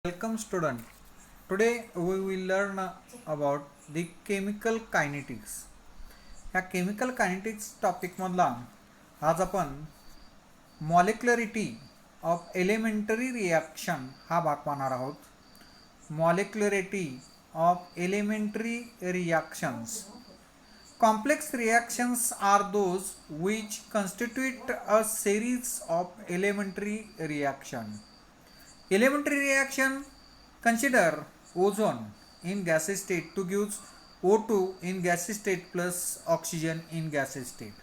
Welcome student. Today we will learn about the chemical kinetics. ह्या chemical kinetics topic मधला आज आपण मॉलिक्युलरिटी of elementary reaction हा भाग पाहणार आहोत. Molecularity of elementary reactions. Complex reactions are those which constitute a series of elementary reactions. Elementary reaction: consider ozone in gaseous state to give O2 in gaseous state plus oxygen in gaseous state.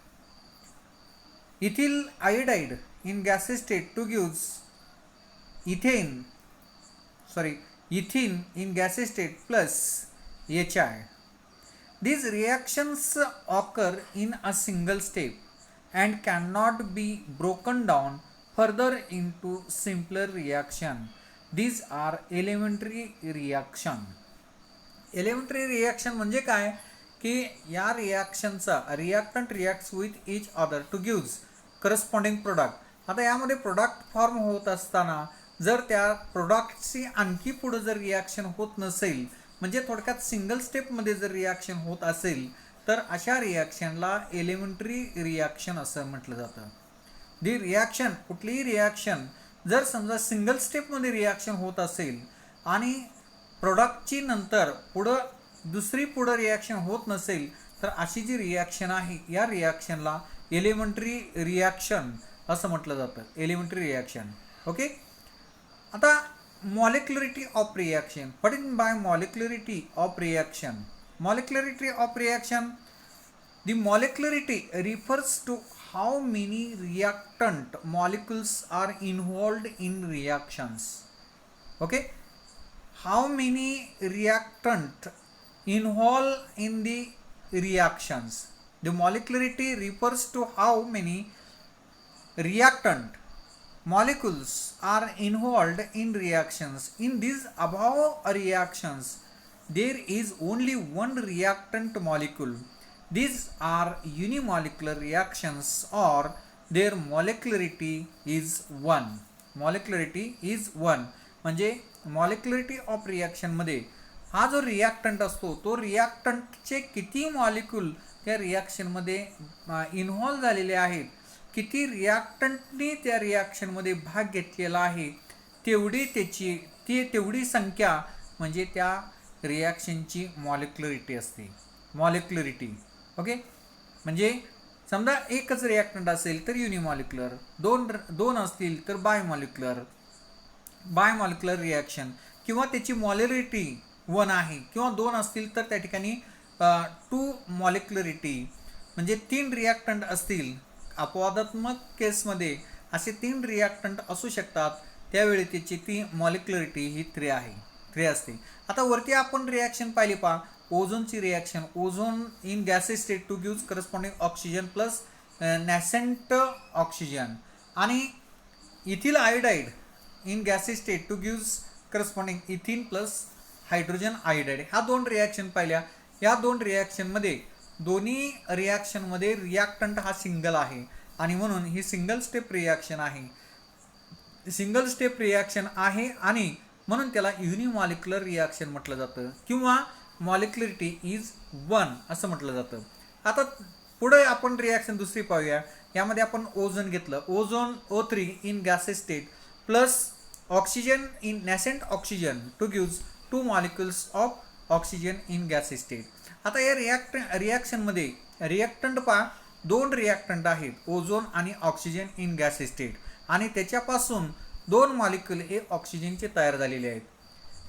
Ethyl iodide in gaseous state to give ethene in gaseous state plus HI. These reactions occur in a single step and cannot be broken down further into simpler reaction. These are elementary reaction. Elementary reaction म्हणजे काय की या रिॲक्शनचा reactant reacts with each other to gives corresponding product. आता यामध्ये product form होत असताना जर त्या प्रोडक्टची आणखी पुढे जर रिॲक्शन होत नसेल, म्हणजे थोडक्यात सिंगल स्टेपमध्ये जर रिॲक्शन होत असेल तर अशा रिॲक्शनला एलिमेंटरी रिॲक्शन असं म्हटलं जातं. दी रिॲक्शन, कुठलीही रिॲक्शन जर समजा सिंगल स्टेपमध्ये रिॲक्शन होत असेल आणि प्रोडक्टची नंतर दुसरी रिॲक्शन होत नसेल तर अशी जी रिॲक्शन आहे या रिॲक्शनला एलिमेंटरी रिॲक्शन असं म्हटलं जातं. Elementary reaction. ओके. आता molecularity of reaction. What is by molecularity of reaction? Molecularity of reaction, the molecularity refers to how many reactant molecules are involved in reactions. Okay, how many reactant involved in the reactions. The molecularity refers to how many reactant molecules are involved in reactions. In these above reactions there is only one reactant molecule. These are unimolecular reactions or their molecularity is 1. Molecularity is 1 म्हणजे molecularity of reaction मध्ये हा जो reactant असतो तो रिॲक्टंटचे किती molecule त्या रिॲक्शनमध्ये involve झालेले आहेत, किती रिॲक्टंटनी त्या रिॲक्शनमध्ये भाग घेतलेला आहे तेवढी संख्या म्हणजे त्या रिॲक्शनची मॉलिक्युलरिटी असते. मॉलिक्युलरिटी. ओके. म्हणजे समजा एकच रिॲक्टंट असेल तर युनिमॉलिक्युलर, दोन असतील तर बायमॉलिक्युलर रिॲक्शन, किंवा त्याची मॉलिक्युलरिटी 1 आहे, किंवा 2 असतील तर त्या ठिकाणी 2 मॉलिक्युलरिटी म्हणजे 3 रिॲक्टंट असतील. अपवादात्मक केसमध्ये असे 3 रिॲक्टंट असू शकतात, त्यावेळी त्याची ती मॉलिक्युलरिटी ही 3 असते. आता वरती आपण रिॲक्शन पाहिली पहा. ओझोनची reaction, ozone in gases state to gives corresponding oxygen plus nascent oxygen, आणि ethyl iodide in gases state to gives corresponding ethene plus hydrogen iodide. ह्या 2 रिॲक्शन पाहिल्या. या 2 रिॲक्शनमध्ये दोन्ही रिॲक्शनमध्ये रिॲक्टंट हा सिंगल आहे आणि म्हणून ही सिंगल स्टेप रिॲक्शन आहे. सिंगल स्टेप रिॲक्शन आहे आणि म्हणून त्याला युनिमॉलिक्युलर रिॲक्शन म्हटलं जातं किंवा मॉलिक्युलरिटी इज 1 असं म्हटलं जातं. आता पुढे आपण रिॲक्शन दुसरी पाहूया. यामध्ये आपण ओझोन घेतलं. Ozone O3 in gases state plus oxygen in nascent oxygen to gives 2 molecules of oxygen in gases state. आता या रिॲक्शनमध्ये रिॲक्टंट पहा, 2 रिॲक्टंट आहेत, ओझोन आणि ऑक्सिजन इन गॅसेस स्टेट, आणि त्याच्यापासून 2 मॉलिक्यूल हे ऑक्सिजनचे तयार झालेले आहेत.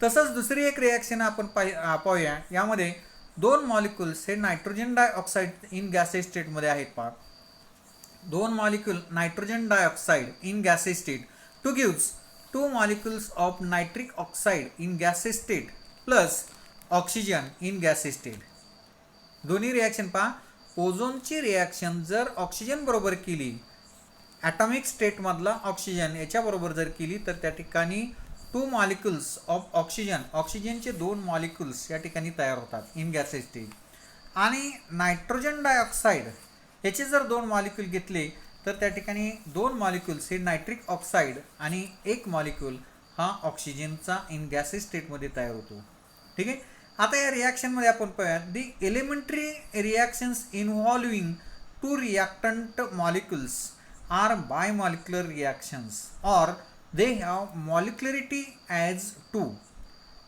तसंच दुसरी एक रिॲक्शन आपण पाहूया. यामध्ये 2 मॉलिक्यूल्स हे नायट्रोजन डायऑक्साईड इन गॅसेस स्टेटमध्ये आहेत. पहा, 2 molecule nitrogen dioxide in gases state to gives 2 molecules of nitric oxide in gases state plus oxygen in gases state. दोन्ही रिॲक्शन पहा. ओझोनची रिॲक्शन जर ऑक्सिजन बरोबर केली, ॲटॉमिक स्टेटमधला ऑक्सिजन याच्याबरोबर जर केली, तर त्या ठिकाणी 2 मॉलिक्युल्स ऑफ ऑक्सिजनचे 2 मॉलिक्युल्स या ठिकाणी तयार होतात इन गॅसेस स्टेट. आणि नायट्रोजन डायऑक्साईड याचे जर 2 मॉलिक्यूल घेतले तर त्या ठिकाणी 2 मॉलिक्युल्स हे नायट्रिक ऑक्साईड आणि 1 मॉलिक्यूल हा ऑक्सिजनचा इन गॅसेस स्टेटमध्ये तयार होतो. ठीक आहे. आता या रिॲक्शनमध्ये आपण पाहूया the elementary reactions involving two reactant molecules are bimolecular reactions or they have molecularity as 2.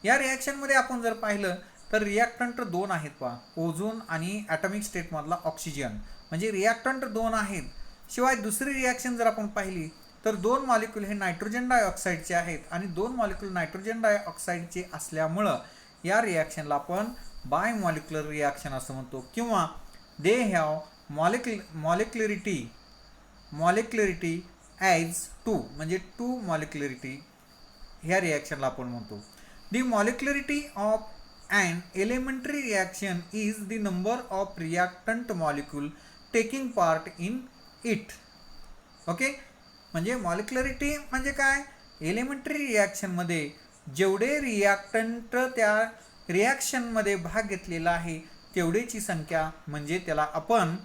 या रिॲक्शनमध्ये आपण जर पाहिलं तर रिॲक्टंट दोन आहेत पहा, ओझोन आणि ॲटॉमिक स्टेटमधला ऑक्सिजन, म्हणजे रिॲक्टंट दोन आहेत. शिवाय दुसरी रिॲक्शन जर आपण पाहिली तर दोन मॉलिक्यूल हे नायट्रोजन डायऑक्साईडचे आहेत आणि दोन मॉलिक्यूल नायट्रोजन डायऑक्साईडचे असल्यामुळं या रिॲक्शनला आपण बायमॉलिक्युलर रिॲक्शन असं म्हणतो, किंवा दे हॅव मॉलिक्युलरिटी ॲज 2, म्हणजे 2 मॉलिक्युलरिटी ह्या रिॲक्शनला आपण म्हणतो. दी molecularity of an elementary reaction is the number of reactant molecule taking part in it. Okay, म्हणजे मॉलिक्युलरिटी म्हणजे काय, एलिमेंटरी रिॲक्शनमध्ये जेवढे रिॲक्टंट त्या रिॲक्शनमध्ये भाग घेतलेला आहे तेवढेची संख्या, म्हणजे त्याला आपण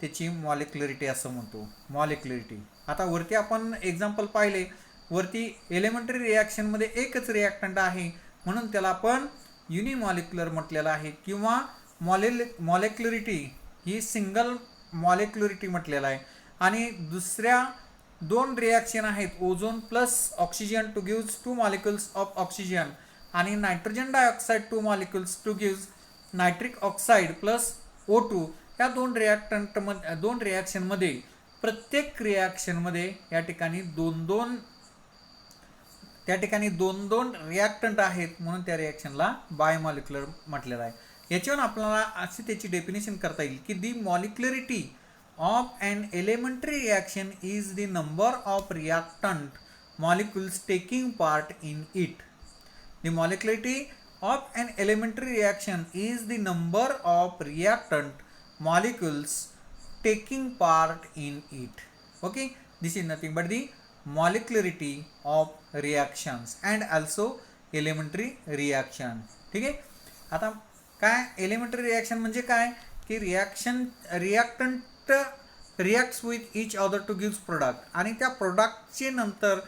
त्याची मॉलिक्युलरिटी असं म्हणतो. मॉलिक्युलरिटी. आता वरती आपण एक्झाम्पल पाहिले, वरती एलिमेंटरी रिॲक्शनमध्ये एकच रिॲक्टंट आहे म्हणून त्याला आपण युनिमॉलिक्युलर म्हटलेलं आहे, किंवा मॉलिक्युलरिटी ही सिंगल मॉलिक्युलरिटी म्हटलेलं आहे. आणि दुसऱ्या दोन रिॲक्शन आहेत, ozone plus oxygen to gives 2 molecules of oxygen आणि nitrogen dioxide 2 molecules to gives nitric oxide plus O2. या दोन रिॲक्शनमध्ये प्रत्येक रिॲक्शनमध्ये या ठिकाणी दोन दोन रिॲक्टंट आहेत म्हणून त्या रिॲक्शनला बायमॉलिक्युलर म्हटलेलं आहे. याच्यावर आपल्याला अशी त्याची डेफिनेशन करता येईल की the molecularity of an elementary reaction is the number of reactant molecules taking part in it. The molecularity of an elementary reaction is the number of reactant molecules taking part in it. Okay, this is nothing but the molecularity of reactions and also elementary reaction. ठीक आहे. आता काय elementary reaction म्हणजे काय की reactant reacts with each other to gives product, आणि त्या प्रोडक्टचे नंतर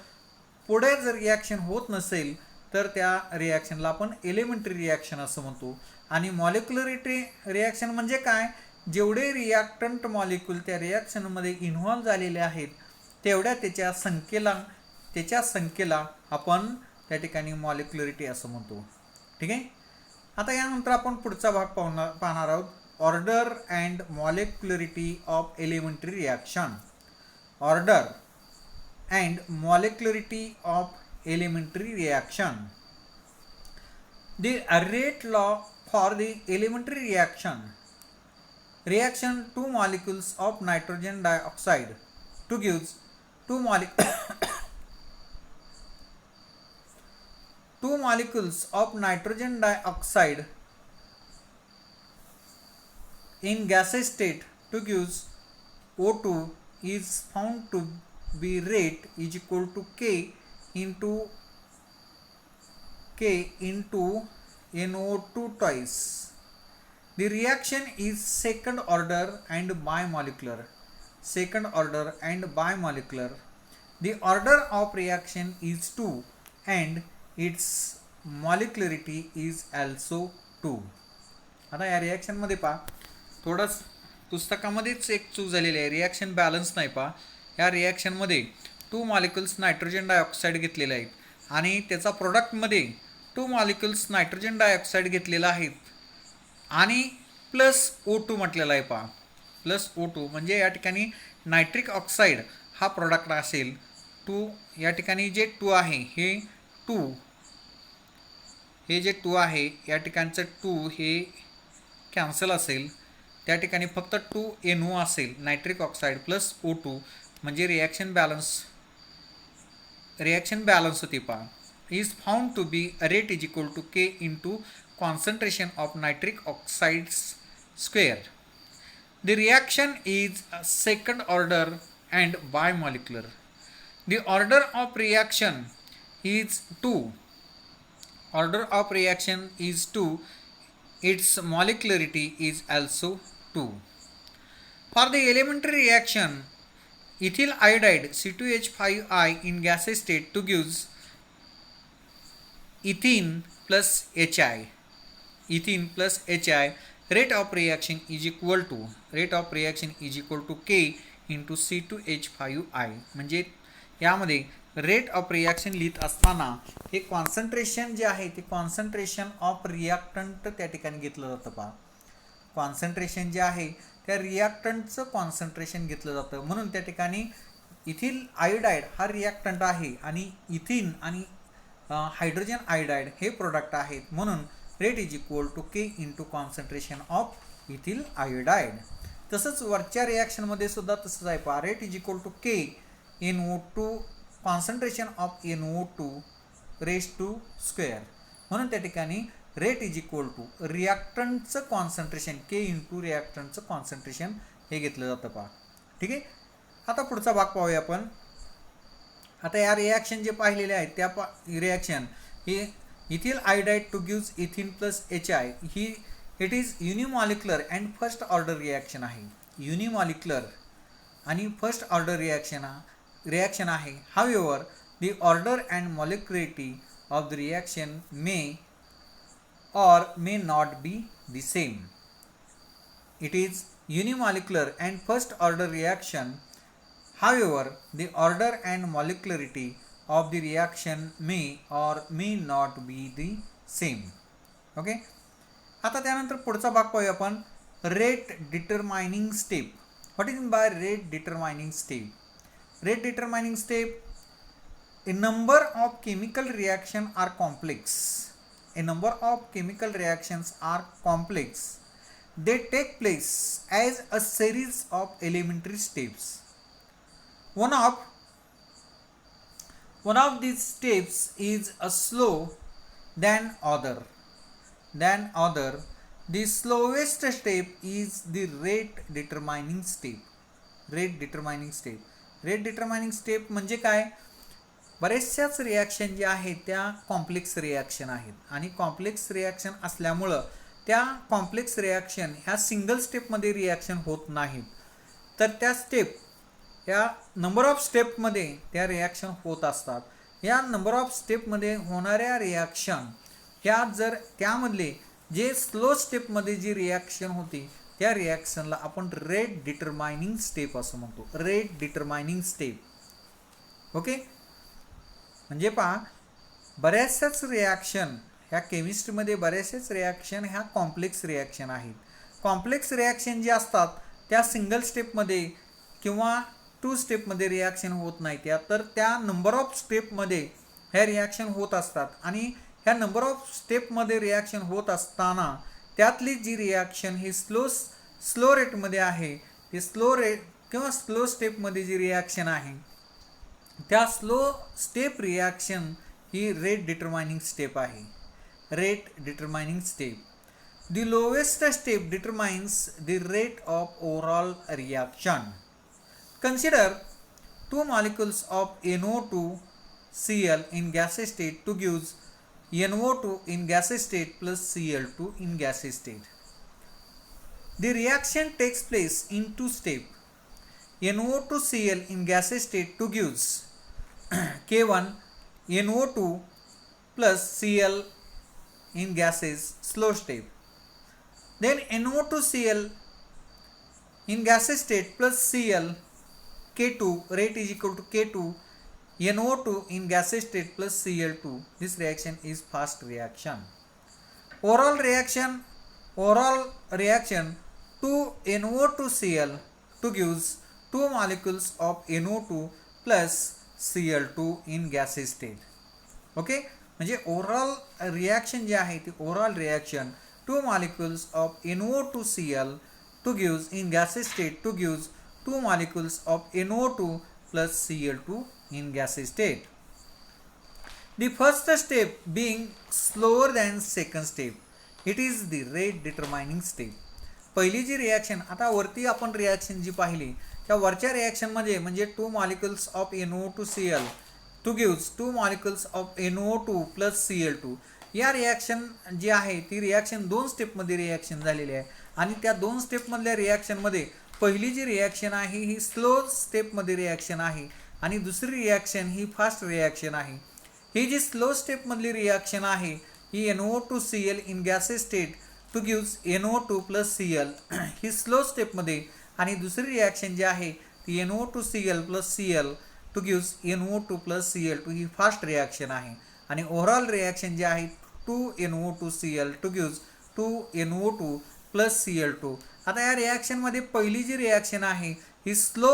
पुढे जर रिॲक्शन होत नसेल तर त्या रिॲक्शनला आपण एलिमेंटरी रिॲक्शन असं म्हणतो. आणि मॉलिक्युलरिटी रिॲक्शन म्हणजे काय, जेवढे रिॲक्टंट मॉलिक्यूल त्या रिॲक्शनमध्ये इन्व्हॉल्व झालेले आहेत तेवढ्या त्याच्या संख्येला आपण त्या ठिकाणी मॉलिक्युलरिटी असं म्हणतो. ठीक आहे. आता यानंतर आपण पुढचा भाग पाहणार आहोत, order and molecularity of elementary reaction. Order and molecularity of elementary reaction. The rate law for the elementary reaction. Reaction 2 molecules of nitrogen dioxide to gives 2 molecules of nitrogen dioxide in gaseous state to gives O2 is found to be rate is equal to K into NO2 twice. The reaction is second order and bimolecular. The order of reaction is 2 and its molecularity is also 2. आता या रिॲक्शनमध्ये पहा, थोडंच पुस्तकामध्येच एक चूक झालेली आहे, reaction balance नाही पहा. या रिॲक्शनमध्ये 2 मॉलिक्युल्स नायट्रोजन डायऑक्साईड घेतलेले आहेत आणि त्याचा प्रोडक्टमध्ये 2 मॉलिक्युल्स नायट्रोजन डायऑक्साईड घेतलेला आहेत आणि प्लस O2 म्हटलेला आहे पहा. प्लस O2 म्हणजे या ठिकाणी नायट्रिक ऑक्साईड हा प्रोडक्ट असेल. 2 या ठिकाणी जे 2 आहे हे जे 2 आहे या ठिकाणचं 2 हे कॅन्सल असेल, त्या ठिकाणी फक्त 2NO असेल, नायट्रिक ऑक्साईड प्लस O2 म्हणजे रिॲक्शन बॅलन्स होती पहा. Is found to be rate is equal to K into concentration of nitric oxides square. The reaction is second order and bimolecular. The order of reaction is 2. Its molecularity is also 2. For the elementary reaction, ethyl iodide C2H5I in gaseous state to gives ethene plus HI, ethene plus HI, rate of reaction is equal to K into C2H5I. म्हणजे यामध्ये rate of reaction लिहित असताना हे concentration जे आहे ते concentration of reactant त्या ठिकाणी घेतलं जातं. पहा, कॉन्सन्ट्रेशन जे आहे त्या रिॲक्टंटचं कॉन्सन्ट्रेशन घेतलं जातं. म्हणून त्या ठिकाणी इथिल आयोडाईड हा रिॲक्टंट आहे आणि इथिन आणि हायड्रोजन आयोडाईड हे प्रोडक्ट आहेत. म्हणून rate is equal to k into concentration of ethyl iodide. तसंच वरच्या रिॲक्शनमध्ये सुद्धा तसंच आहे. पहा, rate is equal to k NO2 concentration of NO2 raise to square. म्हणून त्या ठिकाणी रेट इज इक्वल टू रिॲक्टंटचं कॉन्सन्ट्रेशन के इंटू रिॲक्टंटचं कॉन्सन्ट्रेशन हे घेतलं जातं. पहा, ठीक आहे. आता पुढचा भाग पाहूया आपण. आता या रिॲक्शन जे पाहिलेले आहेत त्या रिॲक्शन ही ethyl iodide to gives ethene plus HI ही it is unimolecular and first order reaction आहे. युनिमॉलिक्युलर आणि फर्स्ट ऑर्डर रिॲक्शन आहे. However the order and molecularity of the reaction may or may not be the same. It is unimolecular and first order reaction. However, the order and molecularity of the reaction may or may not be the same. Okay. आता त्यानंतर पुढचा भाग पाहूया आपण. Rate determining step. What is by rate determining step? Rate determining step, a number of chemical reaction are complex. A number of chemical reactions are complex. They take place as a series of elementary steps. One of these steps is a slow than other. The slowest step is the rate determining step. Rate determining step म्हणजे काय? बरेचशाच reaction जे आहेत त्या complex reaction आहेत आणि complex reaction असल्यामुळं त्या complex reaction ह्या सिंगल स्टेपमध्ये रिॲक्शन होत नाहीत. तर त्या स्टेप या नंबर ऑफ स्टेपमध्ये त्या रिॲक्शन होत असतात. या नंबर ऑफ स्टेपमध्ये होणाऱ्या रिॲक्शन ह्या जर त्यामधले जे स्लो स्टेपमध्ये जी रिॲक्शन होती त्या रिॲक्शनला आपण रेट डिटरमाइनिंग स्टेप असं म्हणतो. Rate determining step. ओके. म्हणजे पहा, बऱ्याचशाच रिॲक्शन ह्या केमिस्ट्रीमध्ये बऱ्याचशाच रिॲक्शन ह्या कॉम्प्लेक्स रिॲक्शन आहेत. कॉम्प्लेक्स रिॲक्शन जे असतात त्या सिंगल स्टेपमध्ये किंवा 2 स्टेपमध्ये रिॲक्शन होत नाहीत. त्या तर त्या नंबर ऑफ स्टेपमध्ये ह्या रिॲक्शन होत असतात आणि ह्या नंबर ऑफ स्टेपमध्ये रिॲक्शन होत असताना त्यातली जी रिॲक्शन ही स्लो रेटमध्ये आहे, ती स्लो रेट किंवा स्लो स्टेपमध्ये जी रिॲक्शन आहे त्या स्लो स्टेप रिॲक्शन ही रेट डिटरमाइनिंग स्टेप आहे. Rate determining step. The lowest step determines the rate of overall reaction. Consider 2 molecules of NO2Cl in gaseous state to gives NO2 in gaseous state plus Cl2 in gaseous state. The reaction takes place in 2 steps. NO2Cl in gaseous state to gives K1 NO2 plus Cl in gases slow step. Then NO2Cl in gaseous state plus Cl K2 rate is equal to K2 NO2 in gaseous state plus Cl2. This reaction is fast reaction. Overall reaction 2 NO2Cl to gives 2 molecules of NO2 plus Cl2 in gaseous state. Okay. म्हणजे overall reaction जे आहे ती overall reaction 2 molecules of NO2Cl to gives in gaseous state to gives 2 molecules of NO2 plus Cl2 in gaseous state. The first step being slower than second step, it is the rate determining step. पहिली जी reaction, आता वरती आपण reaction जी पाहिली त्या वरच्या रिॲक्शनमध्ये म्हणजे 2 molecules of NO2Cl to gives 2 molecules of NO2 plus Cl2 या reaction जी आहे ती रिॲक्शन 2 स्टेपमध्ये रिॲक्शन झालेली आहे आणि त्या 2 स्टेपमधल्या रिॲक्शनमध्ये पहिली जी रिॲक्शन आहे ही स्लो स्टेपमध्ये रिॲक्शन आहे आणि दुसरी रिॲक्शन ही फास्ट रिॲक्शन आहे. ही जी स्लो स्टेप मधली रिॲक्शन आहे ही NO2Cl in gases state to gives NO2 plus Cl he slow स्टेपमध्ये, आणि दुसरी रिॲक्शन जी आहे ती NO2Cl plus Cl two gives NO2 plus Cl2 ही फास्ट रिॲक्शन आहे. आणि ओव्हरऑल रिॲक्शन जी आहे 2NO2Cl two gives 2NO2 plus Cl2. आता या रिॲक्शनमध्ये पहिली जी रिॲक्शन आहे ही स्लो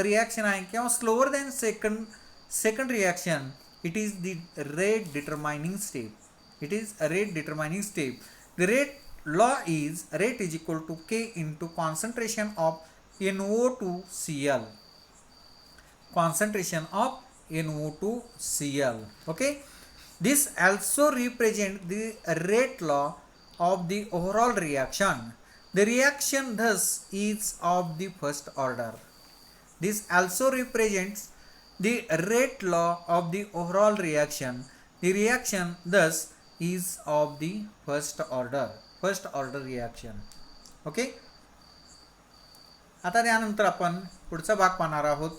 रिॲक्शन आहे किंवा slower than second reaction. It is the rate determining step. It is a rate determining step. The rate law is rate is equal to K into concentration of NO2Cl. Concentration of NO2Cl. Okay. This also represent the rate law of the overall reaction. The reaction thus is of the first order. This also represents the rate law of the overall reaction. The reaction thus is of the first order reaction. Okay. आता त्यानंतर आपण पुढचा भाग पाहणार आहोत.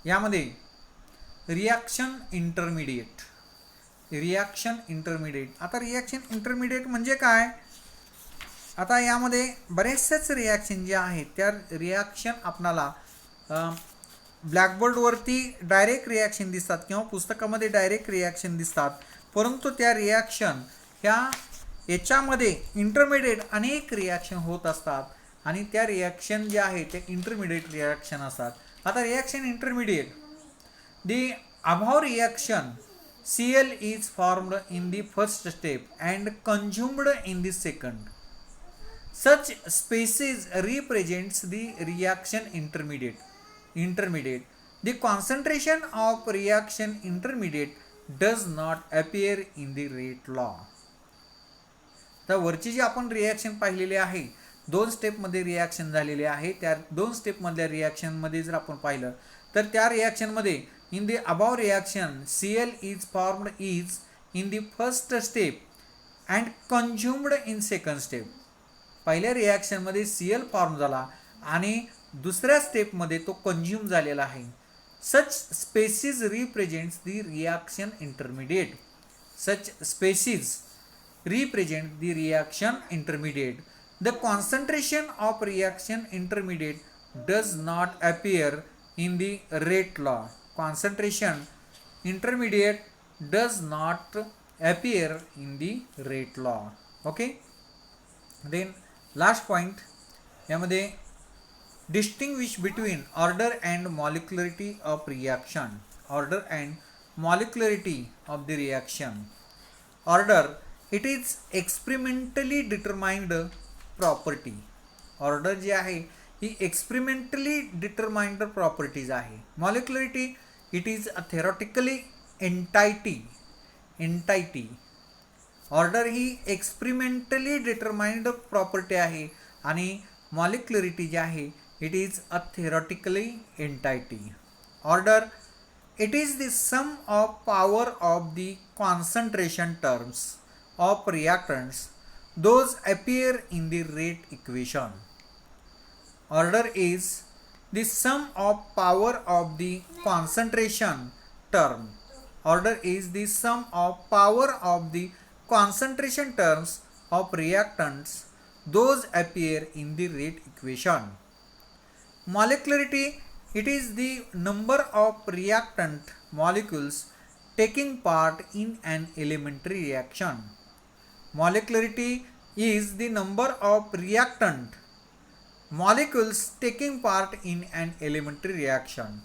यामध्ये reaction intermediate. आता reaction intermediate म्हणजे काय? आता यामध्ये बरेचसेच रिॲक्शन जे आहेत त्या रिॲक्शन आपणाला ब्लॅकबोर्डवरती डायरेक्ट रिॲक्शन दिसतात किंवा पुस्तकामध्ये डायरेक्ट रिॲक्शन दिसतात, परंतु त्या रिॲक्शन ह्या याच्यामध्ये इंटरमिडिएट अनेक रिॲक्शन होत असतात आणि त्या रिॲक्शन जे आहे ते इंटरमिडिएट रिॲक्शन असतात. आता reaction intermediate, the above reaction Cl is formed in the first step and consumed in the second. Such species represents the reaction intermediate. The concentration of reaction intermediate does not appear in the rate law. तर वरची जी आपण reaction पाहिलेली आहे, 2 स्टेपमध्ये reaction झालेली आहे, त्या 2 स्टेपमधल्या रिॲक्शनमध्ये जर आपण पाहिलं तर त्या रिॲक्शनमध्ये in the above reaction Cl is formed is in the first step and consumed in second step. पहिल्या रिॲक्शनमध्ये Cl फॉर्म झाला आणि दुसऱ्या स्टेपमध्ये तो कंझ्युम झालेला आहे. Such species represents the reaction intermediate. Such species represent the reaction intermediate. The concentration of reaction intermediate does not appear in the rate law. Concentration intermediate does not appear in the rate law. Okay. Then last point, यामध्ये distinguish between order and molecularity of reaction. Order and molecularity of the reaction. Order, it is experimentally determined property. Order जी आहे ही experimentally determined properties आहे. Molecularity, it is a theoretically entity. Order he experimentally determined property आहे आणि molecularity जी आहे it is a theoretically entity. Order, it is the sum of power of the concentration terms of reactants those appear in the rate equation. Order is the sum of power of the concentration term. Order is the sum of power of the concentration terms of reactants those appear in the rate equation. Molecularity, it is the number of reactant molecules taking part in an elementary reaction. Molecularity is the number of reactant molecules taking part in an elementary reaction.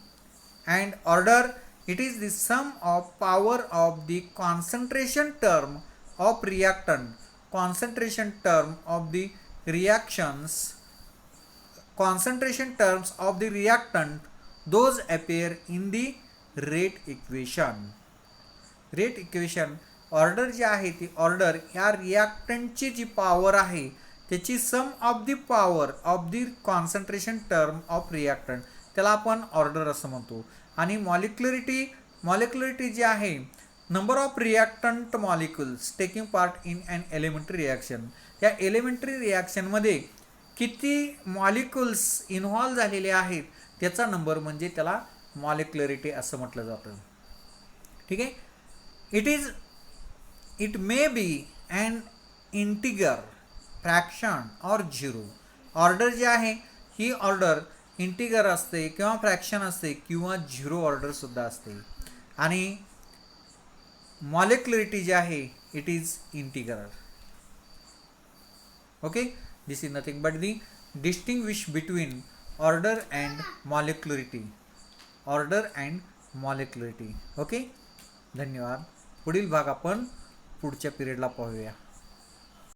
And order, it is the sum of power of the concentration term of reactant, concentration term of the reactions, concentration terms of the reactant those appear in the rate equation. Rate equation, order जी आहे ती order ह्या रिॲक्टंटची जी power आहे त्याची sum of the power of the concentration term of reactant, त्याला आपण ऑर्डर असं म्हणतो. आणि मॉलिक्युलरिटी जी आहे number of reactant molecules taking part in an elementary reaction, या एलिमेंटरी रिॲक्शनमध्ये किती मॉलिक्युल्स इन्व्हॉल्व झालेले आहेत त्याचा नंबर म्हणजे त्याला मॉलिक्युलरिटी असं म्हटलं जातं. ठीक आहे. It may be and integer, fraction और झिरो. ऑर्डर जी आहे ही ऑर्डर इंटिगर असते किंवा फ्रॅक्शन असते किंवा झिरो ऑर्डरसुद्धा असते. आणि मॉलिक्युलरिटी जी आहे it is integer. Okay, this is nothing but the distinguish between order and molecularity. Order and molecularity. Okay, धन्यवाद. पुढील भाग आपण पुढच्या पिरियडला पाहूया.